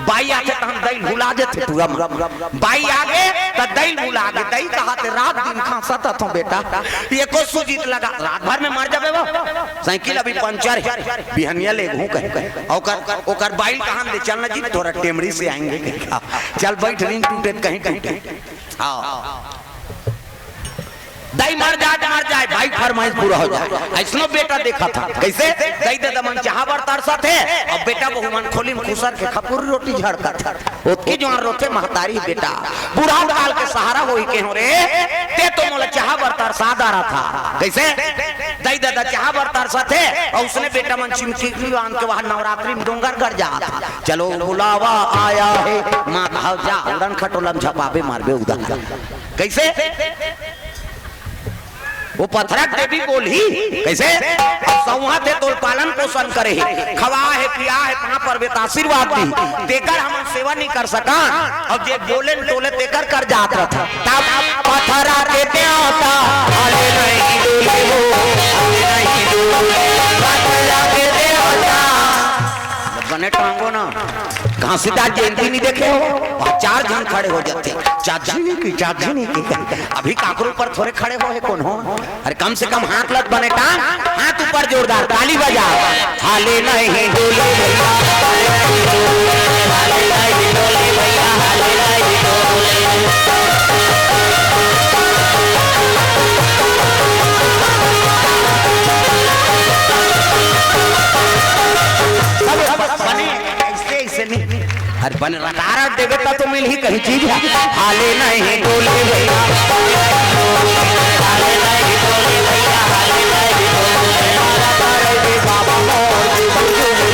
बाई आते तो हम दही भुला देते पूरा, बाई आगे तो दही भुला गए, दही कहा रात दिन खांसता था बेटा ये को सुजीत लगा रात भर में मर जाबे वो साइकिल अभी पंचर है बिहनिया ले घू कहे ओकर बाइल कहां ले चलना जी थोड़ा टेमड़ी से आएंगे चल बैठ रिंग टूटे कहीं कहीं आओ दही मर जाए भाई फरमाइश पूरा हो जाए। ऐसनो बेटा देखा था कैसे दही दे दमन चाहवर तरसा थे और बेटा बहु मन खोली में खुसर के खपुर रोटी झड़का था ओतकी जवान रोते महतारी बेटा बूढ़ा काल के सहारा होई के हो रे ते तो मोला चाहवर तरसा दारा था कैसे दही दादा चाहवर तरसा थे और उसने बेटा मन चिमकी बांध के वहां नवरात्रि में डोंगर जा था। चलो बुलावा आया है मां भाव जा उड़न खटोलम झपाबे मारबे उधर कैसे वो पथरक देवी बोली कैसे सौहा थे तो पालन पोषण करे खवा है पिया है कहां पर बेटा आशीर्वाद दी तेकर हम सेवा नहीं कर सका और जे बोले टोले तेकर कर जात था तब पथरा के देवता अरे नहीं डोले हो अरे नहीं डोले पथरा के देवता बने टांगो ना घासीदार जयंती नहीं देखे हो और 4 जन खड़े हो जाते चाची की अभी काकरों पर थोड़े खड़े हो है कौन हो अरे कम से कम हाथ लग बने टांग हाथ ऊपर जोरदार ताली बजा हाले नहीं डोले भैया हाले नहीं डोले भैया हाले नहीं डोले बने ऐसे नहीं अरे बने रटारा देवे तब मिल ही कहीं चीज है। हाले नहीं डोले भैया, हाले नहीं डोले भैया, हाले नहीं डोले बाबा मोर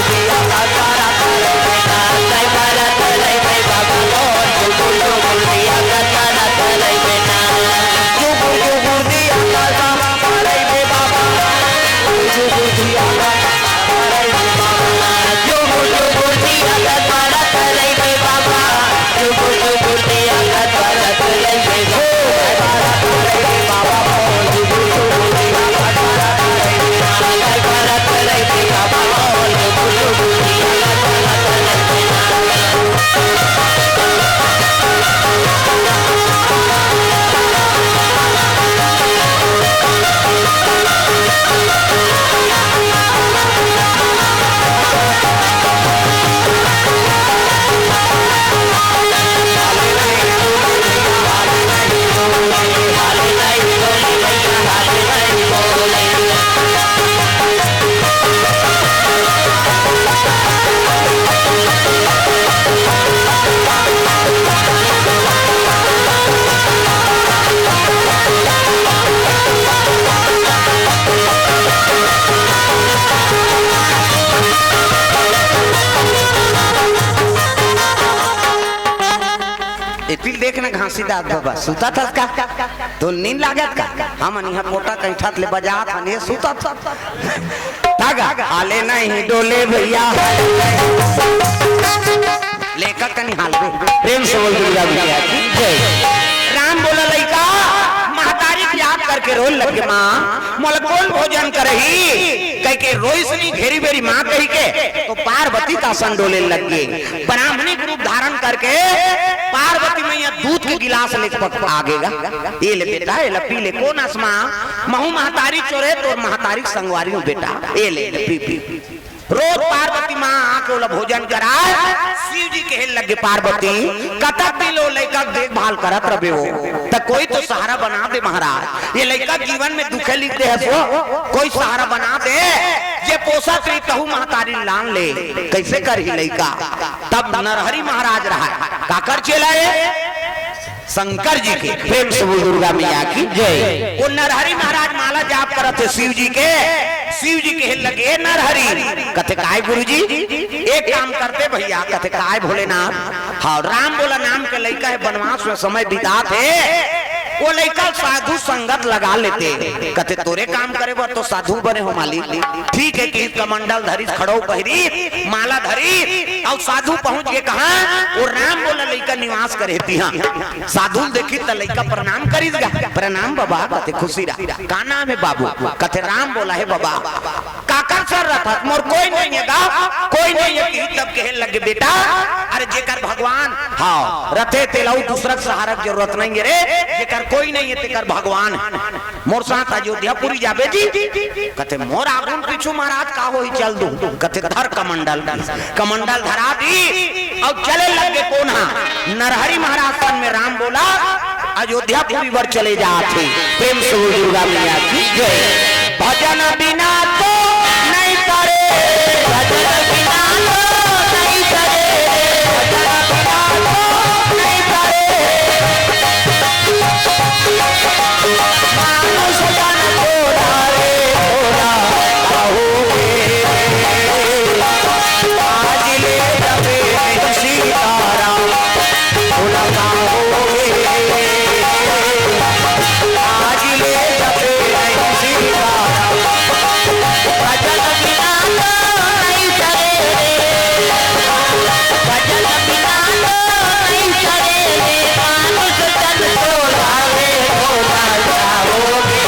दिया तारा करे बेटा, जय बाला करे भाई बाबा मोर दिया तारा करे बेटा, जुगुर जुगुर दिया तारा करे बे बाबा, जुगुर दिया तारा करे बाबा, जुगुर जुगुर दिया तारा करे बे बाबा, जुगुर जुगुर दिया तारा करे बे बाबा, बाबा मोर जुगुर जुगुर दिया तारा करे बेटा, जय बाला करे बे बाबा मोर जुगुर जुगुर दिया तारा करे बेटा। फिर देखना घासीदार बाबा सुता था का तो नींद लागत का हम यहाँ पोटा कैठा ले बजा था ने सुता था तागा हाले नहीं डोले भैया, लेकर कनी हाल में प्रेम से बोल दुर्गा भैया की जय। राम बोला लइका महतारी याद करके रोल लगे माँ मोल कौन भोजन करही कह के रोइसनी घेरी बेरी माँ कही के तो पार्वती का सन डोले लग गए। ब्राह्मणी रूप धारण करके पार्वती मैया दूध के गिलास लेकर आगेगा, ये ले बेटा ये ले पी ले, कौन असमा महू महतारी चोरे तो महतारी संगवारी हूँ बेटा, ये ले पी पी। रोज पार्वती माँ आके ओला भोजन कराए, शिव जी के लगे पार्वती कतक दिलो लड़का देखभाल करत रहे हो तो कोई तो सहारा बना दे महाराज, ये लड़का जीवन में दुखे लिख दे सो कोई सहारा बना दे, ये पोसा से कहू महतारी लान ले कैसे कर ही लड़का। तब नरहरि महाराज रहा काकर चलाए शंकर जी के प्रेम से दुर्गा मैया की जय। वो नरहरि महाराज माला जाप करते शिव जी के, शिव जी के लगे नरहरि कथे काय गुरुजी एक काम करते भैया, कथे काय भोलेनाथ हाँ राम बोला नाम के लड़का है वनवास में समय बिताते, वो लड़का साधु संगत लगा लेते, कहते तोरे काम करे वो तो साधु बने हो मालिक, ठीक है कि कमंडल धरी खड़ो पहरी माला धरी और साधु पहुंच के कहा वो राम बोला लड़का निवास करे तिहा, साधु देखी तो लड़का प्रणाम करीगा, प्रणाम बाबा कहते खुशी रहा, का नाम है बाबू, कहते राम बोला है बाबा, काका सर रहा मोर कोई नहीं है गा, कोई नहीं है कि तब कहे लगे बेटा अरे जेकर भगवान हाँ रथे तेलाऊ दूसरा सहारा की जरूरत नहीं है रे, जेकर कोई नहीं है तेकर भगवान मोर साथ अयोध्यापुरी जाबे जी, कहते मोर आगुन पीछू महाराज का हो ही चल दू, कहते धर कमंडल, कमंडल धरा दी और चले लगे कोना नरहरि महाराज सन में राम बोला अयोध्यापुरी वर चले जाते, प्रेम से दुर्गा मैया की जय। भजन बिना तो नहीं करे, भजन बिना तो नहीं करे, भजन बिना तो नहीं करे, मानुष जन थोड़ा रे थोड़ा कहोगे, आज ले जबे सीताराम थोड़ा कहोगे, आज ले जबे सीताराम, भजन बिना तो नहीं करे, भजन बिना तो नहीं करे, मानुष जन थोड़ा रे थोड़ा कहोगे,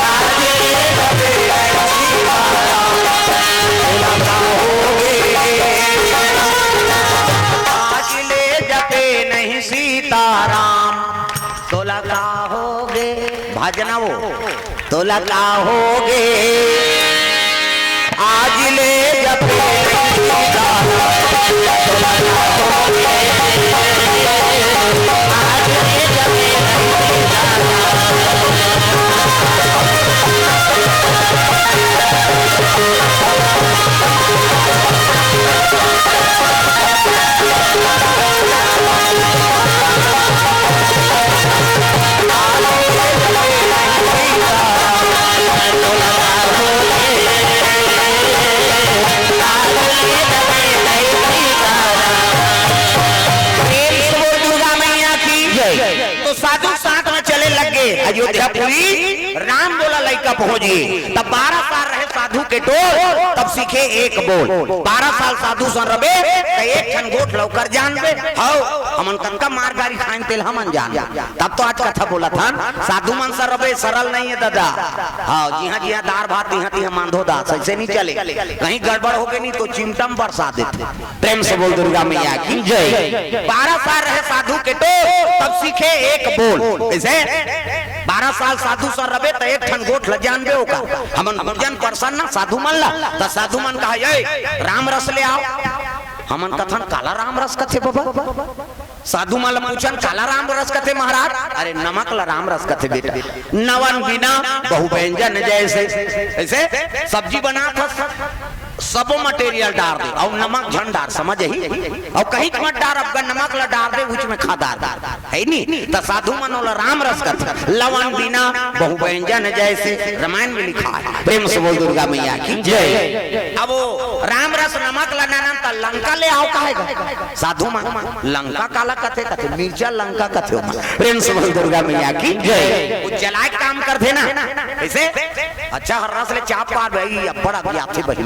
आज ले जबे सीताराम थोड़ा कहोगे, आज ले जबे नहीं सीताराम तोला का होगे, भजना वो तोला का होगे, आज ले जबे नहीं सीताराम तोला का होगे, आज ले जबे नहीं सीताराम अयोध्यापुरी राम बोला लइका पहुंची। तब 12 साल रहे साधु के टोल, तब सीखे एक बोल। 12 साल साधु सन रबे तो एक ठन गोठ लौकर जानबे हाउ हमन तनका मार गाड़ी खाइन तेल हमन जान। तब तो आज कथा बोला था साधु मन सर रबे सरल नहीं है दादा। हाउ जी हां दार भात तिहा मांधो दास ऐसे नहीं चले, कहीं गड़बड़ हो गई नहीं तो चिमटम बरसा देते। प्रेम से बोल दुर्गा मैया की जय। 12 साल रहे साधु के टोल, तब सीखे एक बोल। ऐसे 12 साल साधु सर रबे तो एक ठन गोठ ल जानबे ओका हमन भजन परसन ना साधु मन ला। तो साधु मन कहा ये राम रस ले आओ। हमन कथन काला राम रस कथे बाबा। साधु मन पूछन काला राम रस कथे महाराज। अरे नमक ला राम रस कथे बेटा। नवन बिना बहु व्यंजन जैसे, ऐसे सब्जी बना था सब मटेरियल डाल दे और नमक झन डाल समझ ही और कहीं मत डाल अब नमक ला डाल दे उच में खादार है नहीं। तो साधु मनोला राम रस कर लवन बिना बहु व्यंजन जैसे रामायण में लिखा है। प्रेम से बोल दुर्गा मैया की जय। अब वो राम रस नमक ला नाम तो लंका ले आओ कहेगा साधु मन। लंका काला कथे कथे मिर्चा लंका कथे। प्रेम से बोल दुर्गा मैया की जय। वो जलाए काम कर देना ऐसे अच्छा हर रस ले चाप पार भाई बड़ा दिया थे बही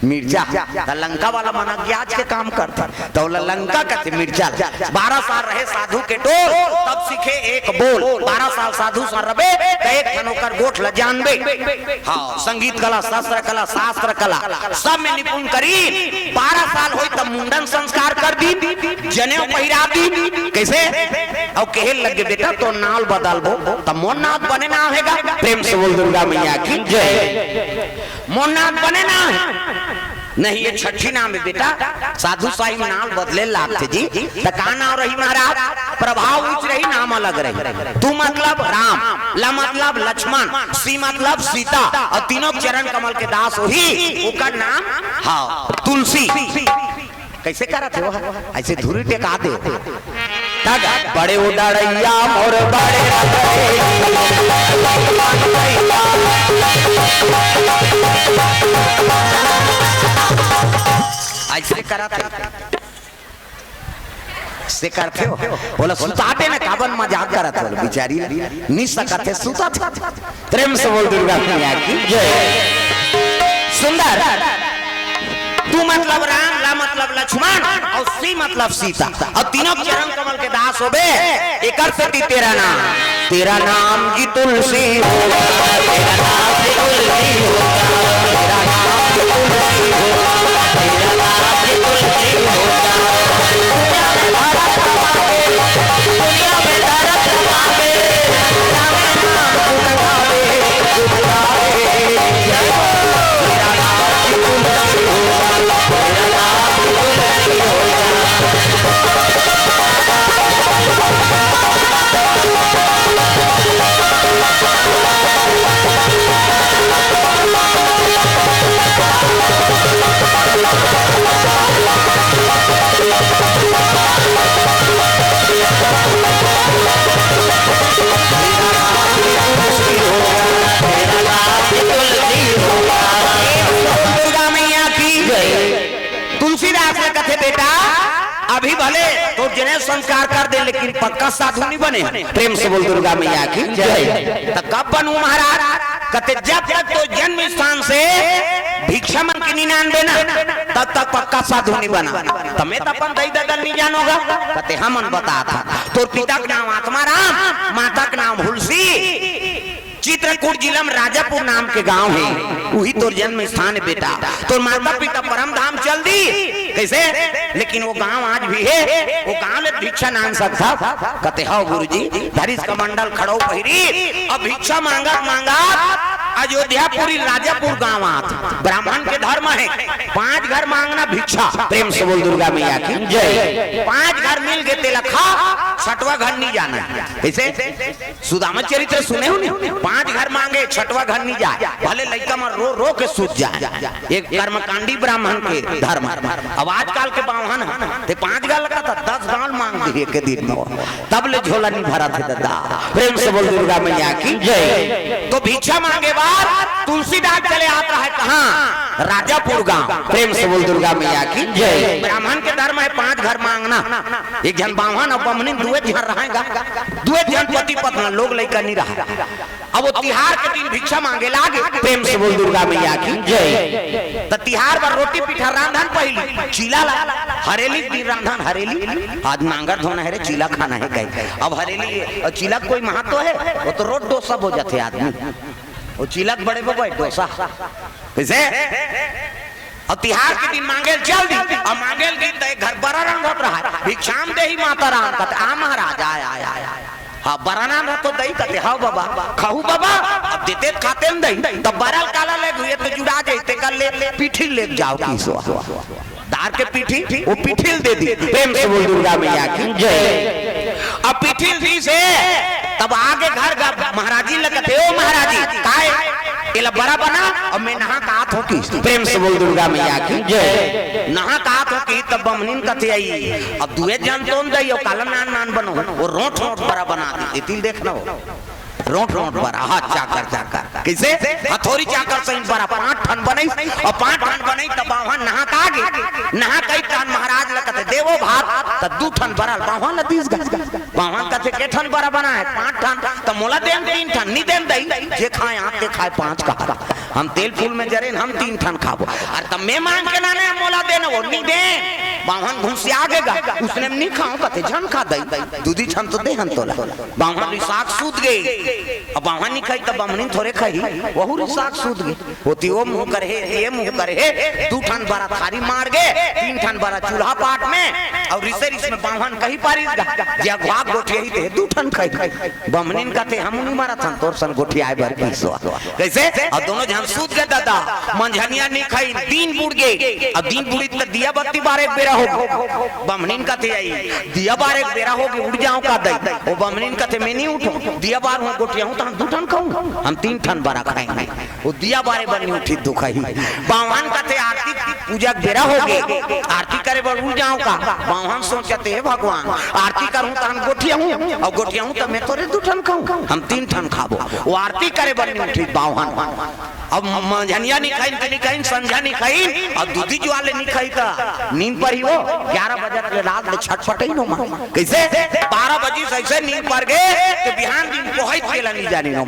मिर्चा तो लंका वाला मना ग्याज के काम करता तो लंका कथे मिर्चा। 12 साल रहे साधु के टोल, तब सीखे एक बोल। 12 साल साधु सर रबे तो एक ठनोकर गोठ ल जानबे। हाँ संगीत कला शास्त्र कला शास्त्र कला सब में निपुण करी। 12 साल होई तब मुंडन संस्कार कर दी, जनेऊ पहिरा दी। कैसे और कहे लगे बेटा तो नाल बदलबो तब मोन नाथ बने ना होगा। प्रेम से बोल दुर्गा मैया की जय। मोन नाथ बने ना नहीं ये छठी नाम है बेटा। साधु साहिब नाम बदले लाते जी तो का नाम रही महाराज। प्रभाव उच्च रही नाम अलग रही। तू मतलब राम, ला मतलब लक्ष्मण, सी मतलब सीता और तीनों चरण कमल के दास हो ही उसका नाम हाँ तुलसी। कैसे करा थे वो ऐसे धुरी टेका दे बड़े उड़ैया मोर बड़े ऐसे करा थे से करते हो बोला सुताते ना काबन मजाक करा था बेचारी नहीं सकते सुता था। प्रेम से बोल दुर्गा मैया की जय। सुंदर तू मतलब राम, ला मतलब लक्ष्मण और सी मतलब सीता और तीनों चरण कमल के दास हो बे। एक तेरा नाम जी तुलसी होगा, तेरा नाम जी तुलसी होगा, तेरा नाम जी तुलसी होगा, तेरा नाम जी तुलसी होगा। दुनिया में दर्द पावे, तेरा नाम लगावे, लगावे। तेरा नाम जी तुलसी होगा, तेरा नाम जी तुलसी होगा। तुलसीदास ने कथे बेटा अभी भले तो जिन्हें संस्कार कर दे लेकिन पक्का साधु नहीं बने। प्रेम से बोल दुर्गा मैया की जय। तो कब बनूं महाराज कहते जब तक तो जन्म स्थान से भिक्षा मन की 99 ना तब तक पक्का साधु नहीं बना। तमें तो अपन दई ददल नहीं जानोगा कहते हमन बता था। तो पिता का नाम आत्मा राम, माता का नाम हुलसी। चित्रकूट जिला में राजापुर नाम के गांव है, वही तो जन्म स्थान है बेटा। तो माता पिता परम धाम चल दी कैसे लेकिन वो गांव आज भी है। वो गांव में भिक्षा मांग सकता कहते हाँ गुरुजी धरिस कमंडल खड़ो पहिरी और भिक्षा मांगा मांगा अयोध्यापुरी राजापुर गांव आत ब्राह्मण के धर्म है 5 घर मांगना भिक्षा। प्रेम से बोल दुर्गा मैया की जय। 5 घर मिल गए तेलखा 6वां घर नहीं जाना। ऐसे सुदामा चरित्र सुने हो नहीं 5 घर मांगे 6वां घर नहीं जाए भले लड़का में रो रो के सूझ जाए। एक कर्मकांडी ब्राह्मण के धर्म अब आजकल के बाहन ते 5 घर लगा था 10 गांव मांग दिए के दिन में तब ले झोला नहीं भरा थे दादा। प्रेम से बोल दुर्गा मैया की जय। तो भिक्षा मांगे बाद तुलसीदास चले आता है कहाँ, राजापुर गांव। प्रेम से बोल दुर्गा मैया की जय। ब्राह्मण के धर्म है 5 घर मांगना, एक जन बावन और बमनी दुए जन रहेगा, दुए जन पति पत्नी लोग लड़का नहीं रहा। अब वो तिहार के दिन भिक्षा मांगे लागे। प्रेम से बोल दुर्गा मैया की जय। तो तिहार पर रोटी पीठा रांधन पहली चीला ला हरेली दिन रांधन हरेली, आज नांगर धोना है रे चीला खाना है कहीं। अब हरेली चीला कोई महत्व है, वो तो रोट डोसा हो जाते आदमी, वो चीला बड़े बड़े डोसा कैसे। और तिहार के दिन मांगेल चल दी, और मांगेल दिन तो घर बड़ा रंगत रहा भिक्षाम दे ही माता राम कहते आ महाराज आया आया आया। हाँ बराना रहा तो दही कहते हाँ बाबा खाऊ बाबा, अब देते खाते न दही तब बरल काला ले हुए तो जुड़ा जाते कर ले पीठी ले जाओ किसो दार के पीठी वो पीठिल दे दी। प्रेम से बोल दुर्गा मैया की जय। अब पीठिल दी से तब आगे घर महाराजी लगते हो महाराजी काय इला बड़ा बना और मैं नहा कात हो की। प्रेम से बोल दुर्गा मैया की जय। नहा कात हो की तब बमनीन कथे आई। अब दुए जन तो दई और काला नान नान बनो वो रोट रोट बड़ा बना दी तिल देखना हो रोट रोट बड़ा हाथ चाकर चाकर कैसे हथौड़ी चाकर सही बड़ा 5 ठन बने और 5 ठन बने तब बावन नहा कागे नहा कई ठन महाराज लगते देवो भात तब 2 ठन बरल बावन न 30 गज बावन कथे के ठन बड़ा बना है 5 ठन तब मोला देन 3 ठन नहीं देन दई जे खाए आप के खाए 5 का हम तेल फूल में जरे हम 3 ठन खाबो और तब मैं मांग के ना मोला देना वो नहीं दे बावन घुस आगेगा उसने नहीं खाऊं कथे झन खा दई दूधी ठन तो दे हम तोला बावन साग सूत गई अब वहां नहीं खाई तब हमने थोड़े खाई वहू साग सूद गए होती वो मुंह करे ये मुंह करे 2 ठन बड़ा थारी मार गए 3 ठन बड़ा चूल्हा पाट में और रिसे रिस में बावन कहीं पारी जा भाग गोठी ही थे 2 ठन खाई बमनिन कहते हम नहीं मारा था तोर सन गोठी आए भर पीसो कैसे और दोनों जहां सूद गए दादा मंझनिया नहीं खाई दिन बुड़ गए अब दिन बुड़ी तो दिया बत्ती बार एक बेरा हो बमनिन कहते आई दिया बार एक बेरा हो उड़ जाऊं का दई वो बमनिन कहते मैं नहीं उठूं दिया बार हूं गोटियां हूं तो हम 2 ठन खाऊं हम 3 ठन बड़ा खाएंगे वो दिया बारे बनी उठी दुखाई बावन कहते आरती पूजा बेरा हो गए आरती करे बढ़ उड़ जाऊं का बावन सोचते है भगवान आरती करूं तो हम गोटियां हूं और गोटियां हूं तो मैं तोरे 2 ठन खाऊं हम 3 ठन खाबो वो आरती करे बनी उठी बावन अब मंझनिया नहीं खाई संझा नहीं खाई और दूधी ज्वाले नहीं खाई का नींद पर ही वो 11 बजे के रात में छटपट ही नो कैसे 12 बजे से ऐसे नींद पर गए तो बिहान दिन कोहत केला नहीं जानी नो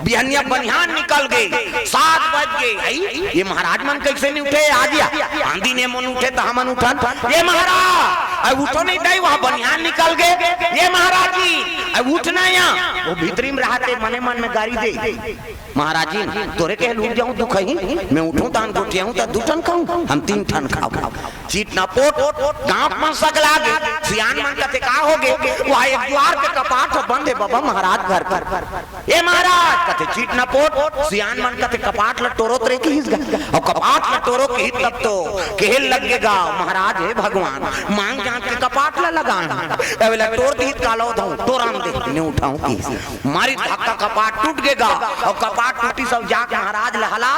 बिहानिया बनियान निकल गई 7 बज गए ये महाराज मन कैसे नहीं उठे आ गया आंधी ने मन उठे तो हमन उठन ये महाराज अब उठो नहीं दई वहां बनियान निकल गए ये महाराज जी अब उठना यहाँ वो भीतरी में रहते मने मन में गाड़ी दे महाराज जी तोरे के लूट जाऊं तू कहीं मैं उठूं तान गोटियां हूं तो 2 ठन खाऊं हम 3 ठन खाओ चीट ना पोट गांव मन सकला गे सियान मन कहते का हो गे वहां एक द्वार के कपाट बंद है बाबा महाराज घर पर ए महाराज कहते चीट ना पोट सियान मन कहते कपाट लटोरो तरे की हिस और कपाट लटोरो की हित तब तो केहल लगेगा महाराज हे भगवान मांग जान के कपाट ला लगाना ए लटोर दी कालो दऊं तोराम दे ने उठाऊं की मारी धक्का कपाट टूट गएगा और कपाट टूटी सब जा महाराज लहला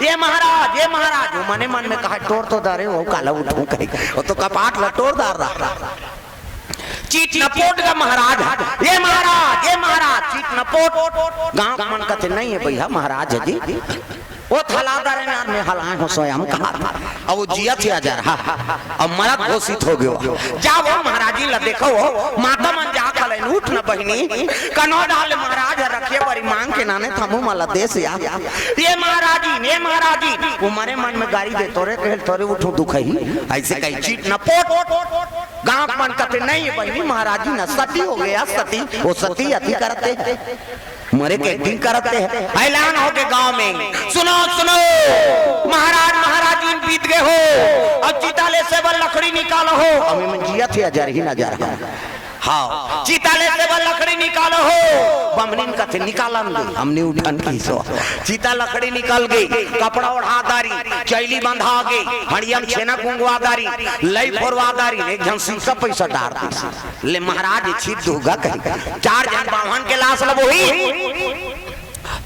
ये महाराज वो मने मन में कहा टोर तो दारे वो काला उठूं कहीं वो तो कपाट लटोर दार रहा चीट नपोट का महाराज ये महाराज चीट नपोट गांव मन कहते नहीं है भैया महाराज जी वो थलादार में हलाए हो स्वयं कहा था अब वो जिया थे जा रहा अब मरद घोषित हो गयो जा वो महाराजी ला देखो माता मन जा खले उठ न बहिनी कनो डाल महाराज रखे बड़ी मांग के नाने थमू मला देश या ये महाराजी वो मरे मन में गाड़ी दे तोरे कहल तोरे उठो दुखई ऐसे कहीं चीट न पोट गांव मन कहते नहीं बहिनी महाराजी न सती हो गया सती वो सती अति करते मरे के एक्टिंग करते हैं ऐलान हो के गांव में सुनो महाराज बीत गए हो अब चिताले से बल लकड़ी निकालो हो हमें में जिया थे अजर ही ना जा रहा हाँ चिताले से बल लकड़ी निकालो हो बमनिन का थे निकालन ले हमने उठन की सो चिता लकड़ी निकल गई कपड़ा ओढ़ा दारी चैली बंधा गई हड़ियम छेना कुंगवा दारी लई फोरवा दारी एक जन सिंह पैसा डार दी ले महाराज छिप होगा कहीं 4 जन बावन के लाश लब हुई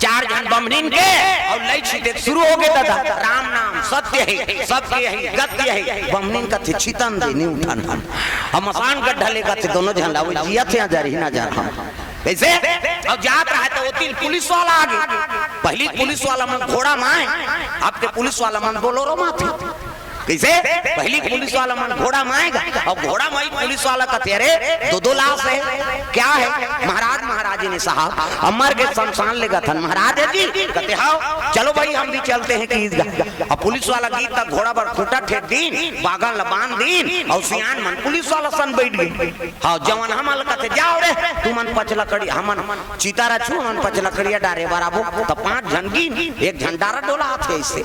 4 जन बमनिन के और लई छिटे शुरू हो गए दादा राम नाम सत्य है गत्य है बमनिन का थे छितन दे नहीं उठन हम मसान गड्ढा लेकर थे दोनों जन लाओ जिया थे जा रही ना जा रहा कैसे अब जात रहा तो तिल पुलिस वाला आ गया। पहली पुलिस वाला मन घोड़ा माए, आपके पुलिस वाला मन बोलोरो माथे। कैसे? पहली पुलिस वाला मन घोड़ा माएगा और घोड़ा माई पुलिस वाला कहते अरे दो लाश है, क्या है? महाराज महाराजी ने साहब अमर के शमशान ले गए थे। महाराज जी कहते हाँ चलो भाई हम भी चलते हैं कि अब पुलिस वाला गीत तक घोड़ा पर खूटा ठेक दीन बागन लबान दीन और सियान मन पुलिस वाला सन बैठ गई। हाँ जवान हम कहते जाओ रे तू मन पच लकड़ी हमन चितारा छू मन पच लकड़िया डारे बराबो तो 5 झंडी एक झंडारा डोला हाथ ऐसे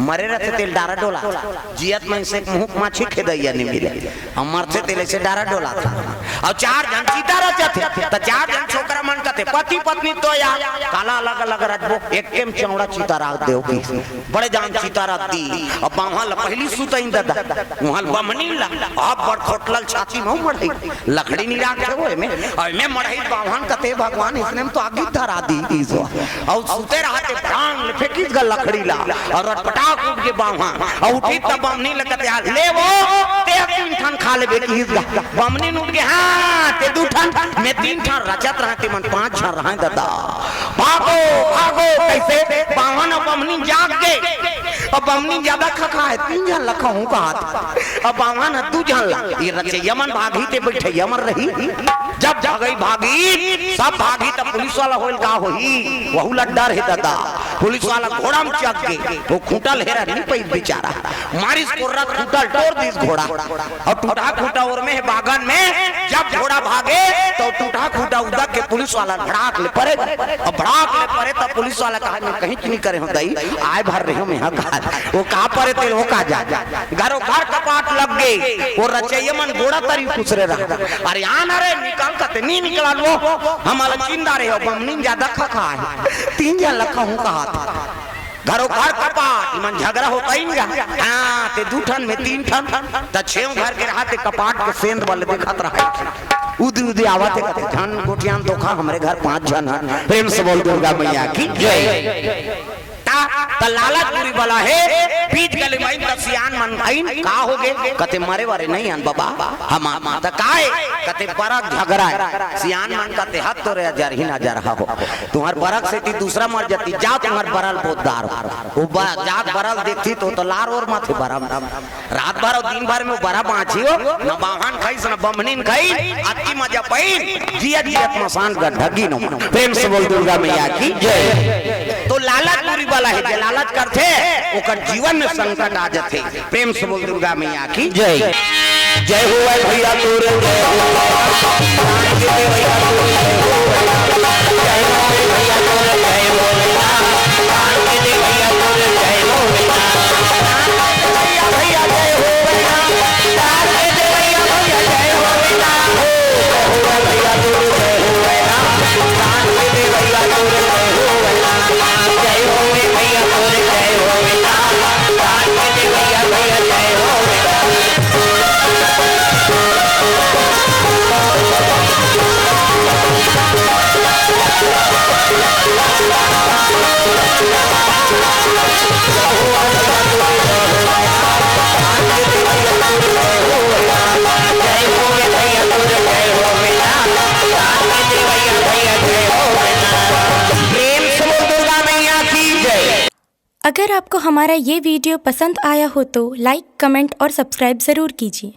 मरे रहते तेल डारा डोला जियत में से मुंह माछी खेदैया नहीं मिले अमर से तेल से डारा डोला था और 4 जन सीता रहते तो 4 जन छोकरा मन कहते पति पत्नी तो या काला अलग अलग रजबो एक केम चौड़ा चीता राख देओ की बड़े जान चीता राख दी अब वहां पहली सुतई दादा वहां बमनी ला अब बड़ खोटलल छाती में मड़ई लकड़ी नहीं राख वो में मड़ई बावन कहते भगवान इसने तो आगे धरा दी ईसो और सुते रहते प्राण फेंकी ग लकड़ी ला और रटपटा कूद के बावा और उठी तब बमनी लगते यार ले वो ते 3 ठन खा लेबे की बमनी उठ के हां ते 2 ठन मैं 3 ठन रचत रहते मन 5 ठन रहे दादा भागो भागो कैसे बावन और बमनी जाग गए अब बमनी ज्यादा खखा है 3 जन लखा हूं का हाथ अब बावन 2 जन ला ये रचे यमन भागी ते बैठे यमन रही जब जगई भागी सब भागी तब पुलिस वाला होइल का होई वहु लड्डर है दादा पुलिस वाला घोड़ा में चक के वो खूंटा लहरा नहीं पई बेचारा मारिस कोर्रा खूंटा तोड़ दिस घोड़ा और टूटा खूंटा और में है बागन में जब घोड़ा भागे तो टूटा खूंटा उदा के पुलिस वाला भड़ाक ले पड़े और भड़ाक ले पड़े तब पुलिस वाला कहा मैं कहीं नहीं करे होतई आए भर रहे हो मैं घर वो का परे तेल वो का जा घरों घर कपाट लग गई वो रचैया मन घोड़ा तरी खुसरे रहा अरे आन अरे निकाल के नहीं निकला लो हमारा चिंदा रहे हो बमनी ज्यादा खखा है 3 जन लखा हूं का हाथ घरों घर कपाट मन झगड़ा होता ही नहीं हां ते 2 ठन में 3 ठन त 6 घर के रहते कपाट के सेंध वाले देखत रहे उदी उदी आवते कहते धन गोटियान धोखा हमरे घर 5 जन प्रेम से बोल दुर्गा मैया की जय त लालचपुरी वाला है बीच गले में सियान मन आइन का हो गए कहते मारे वारे नहीं अन बाबा हम माता काए कहते बरक झगड़ा है सियान मन कहते हाथ तो रे जर ही ना जा रहा हो तुम्हार बरक से ती दूसरा मर जाती जा तुम्हार बरल पोतदार वो जात बरल देखती तो लार और माथे बरम रात भर और दिन भर में बरा बांची हो न बाहन खाई न बमनीन खाई अति मजा पई जिया जिया मसान का ढगी न प्रेम से बोल दुर्गा मैया की जय तो लालचपुरी वाला है जे लालच करते ओकर जीवन में संकट आ जाते प्रेम से बोल दुर्गा मैया की जय जय हो भैया तोर जय हो भैया तोर जय हो जय हो भैया तोर जय हो भैया तोर जय हो भैया जय हो अगर आपको हमारा ये वीडियो पसंद आया हो तो लाइक, कमेंट और सब्सक्राइब ज़रूर कीजिए।